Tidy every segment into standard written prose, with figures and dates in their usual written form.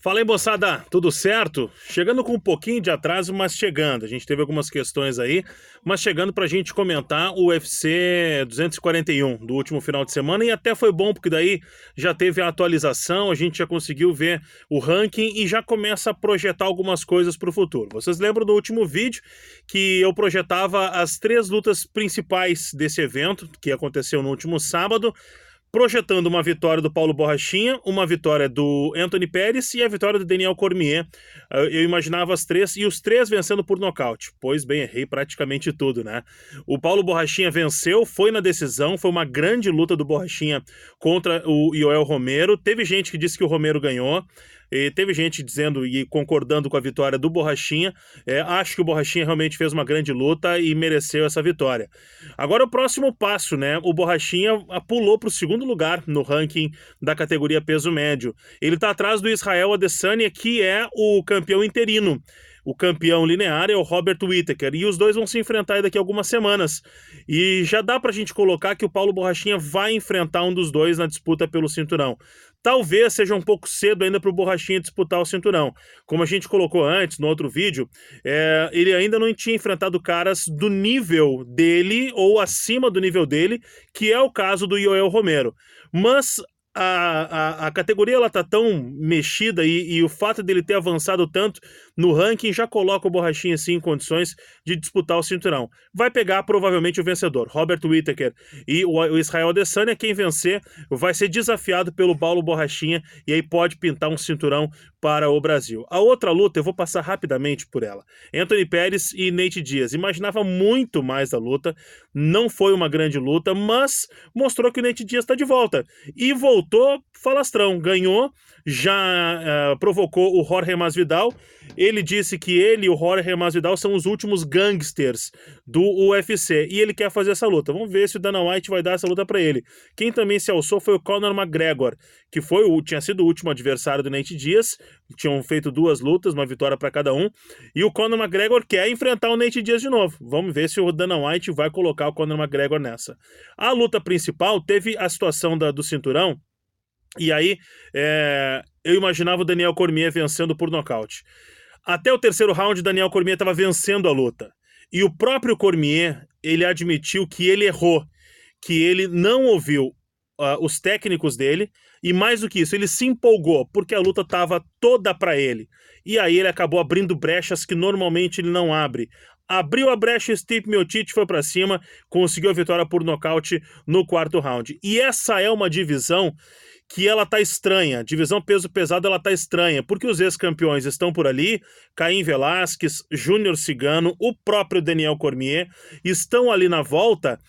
Fala aí, moçada, tudo certo? Chegando com um pouquinho de atraso, mas chegando. A gente teve algumas questões aí, mas chegando pra gente comentar o UFC 241 do último final de semana, e até foi bom, porque daí já teve a atualização, a gente já conseguiu ver o ranking e já começa a projetar algumas coisas pro futuro. Vocês lembram do último vídeo que eu projetava as 3 lutas principais desse evento, que aconteceu no último sábado, projetando uma vitória do Paulo Borrachinha, uma vitória do Anthony Pérez e a vitória do Daniel Cormier. Eu imaginava as 3, e os 3 vencendo por nocaute. Pois bem, errei praticamente tudo, né? O Paulo Borrachinha venceu, foi na decisão, foi uma grande luta do Borrachinha contra o Yoel Romero. Teve gente que disse que o Romero ganhou, e teve gente dizendo e concordando com a vitória do Borrachinha. Acho que o Borrachinha realmente fez uma grande luta e mereceu essa vitória. Agora o próximo passo, né? O Borrachinha pulou para o segundo lugar no ranking da categoria peso médio. Ele está atrás do Israel Adesanya, que é o campeão interino. O campeão linear é o Robert Whittaker, e os dois vão se enfrentar daqui a algumas semanas. E já dá pra gente colocar que o Paulo Borrachinha vai enfrentar um dos dois na disputa pelo cinturão. Talvez seja um pouco cedo ainda pro Borrachinha disputar o cinturão. Como a gente colocou antes, no outro vídeo, ele ainda não tinha enfrentado caras do nível dele ou acima do nível dele, que é o caso do Yoel Romero. Mas a categoria ela tá tão mexida, e o fato dele ter avançado tanto no ranking já coloca o Borrachinha assim, em condições de disputar o cinturão. Vai pegar provavelmente o vencedor, Robert Whittaker, e o Israel Adesanya. Quem vencer vai ser desafiado pelo Paulo Borrachinha, e aí pode pintar um cinturão para o Brasil. A outra luta, eu vou passar rapidamente por ela. Anthony Pérez e Nate Diaz. Imaginava muito mais da luta, não foi uma grande luta, mas mostrou que o Nate Diaz está de volta. E voltou falastrão, ganhou, já provocou o Jorge Masvidal. Ele disse que ele e o Jorge Masvidal são os últimos gangsters do UFC, e ele quer fazer essa luta. Vamos ver se o Dana White vai dar essa luta para ele. Quem também se alçou foi o Conor McGregor, que tinha sido o último adversário do Nate Diaz. Tinham feito 2 lutas, uma vitória para cada um, e o Conor McGregor quer enfrentar o Nate Diaz de novo. Vamos ver se o Dana White vai colocar o Conor McGregor nessa. A luta principal teve a situação do cinturão, e aí eu imaginava o Daniel Cormier vencendo por nocaute. Até o terceiro round, o Daniel Cormier estava vencendo a luta. E o próprio Cormier, ele admitiu que ele errou, que ele não ouviu os técnicos dele, e mais do que isso, ele se empolgou, porque a luta estava toda para ele. E aí ele acabou abrindo brechas que normalmente ele não abre. Abriu a brecha, Stipe Miocic foi para cima, conseguiu a vitória por nocaute no 4º round. E essa é uma divisão que ela tá estranha, divisão peso pesado ela tá estranha, porque os ex-campeões estão por ali, Caim Velasquez, Júnior Cigano, o próprio Daniel Cormier, estão ali na volta,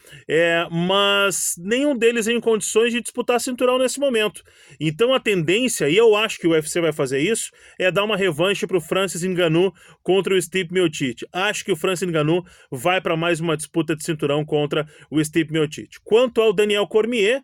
mas nenhum deles é em condições de disputar cinturão nesse momento. Então a tendência, e eu acho que o UFC vai fazer isso, é dar uma revanche pro Francis Ngannou contra o Stipe Miocic. Acho que o Francis Ngannou vai para mais uma disputa de cinturão contra o Stipe Miocic. Quanto ao Daniel Cormier,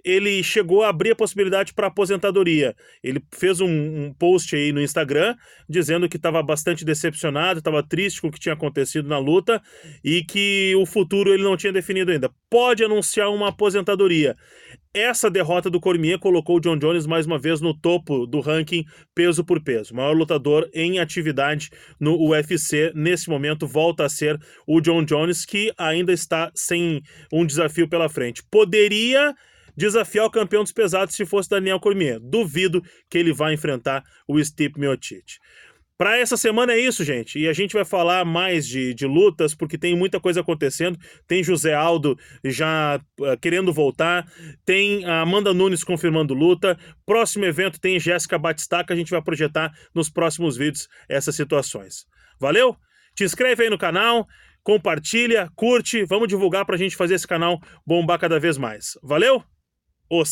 ele chegou a abrir a possibilidade para aposentadoria. Ele fez um post aí no Instagram dizendo que estava bastante decepcionado, estava triste com o que tinha acontecido na luta e que o futuro ele não tinha definido ainda. Pode anunciar uma aposentadoria. Essa derrota do Cormier colocou o Jon Jones mais uma vez no topo do ranking peso por peso. O maior lutador em atividade no UFC nesse momento volta a ser o Jon Jones, que ainda está sem um desafio pela frente. Poderia desafiar o campeão dos pesados se fosse Daniel Cormier. Duvido que ele vai enfrentar o Stipe Miocic. Para essa semana é isso, gente. E a gente vai falar mais de lutas, porque tem muita coisa acontecendo. Tem José Aldo já querendo voltar. Tem a Amanda Nunes confirmando luta. Próximo evento tem Jéssica Batistaca. A gente vai projetar nos próximos vídeos essas situações. Valeu? Te inscreve aí no canal, compartilha, curte. Vamos divulgar para a gente fazer esse canal bombar cada vez mais. Valeu? Os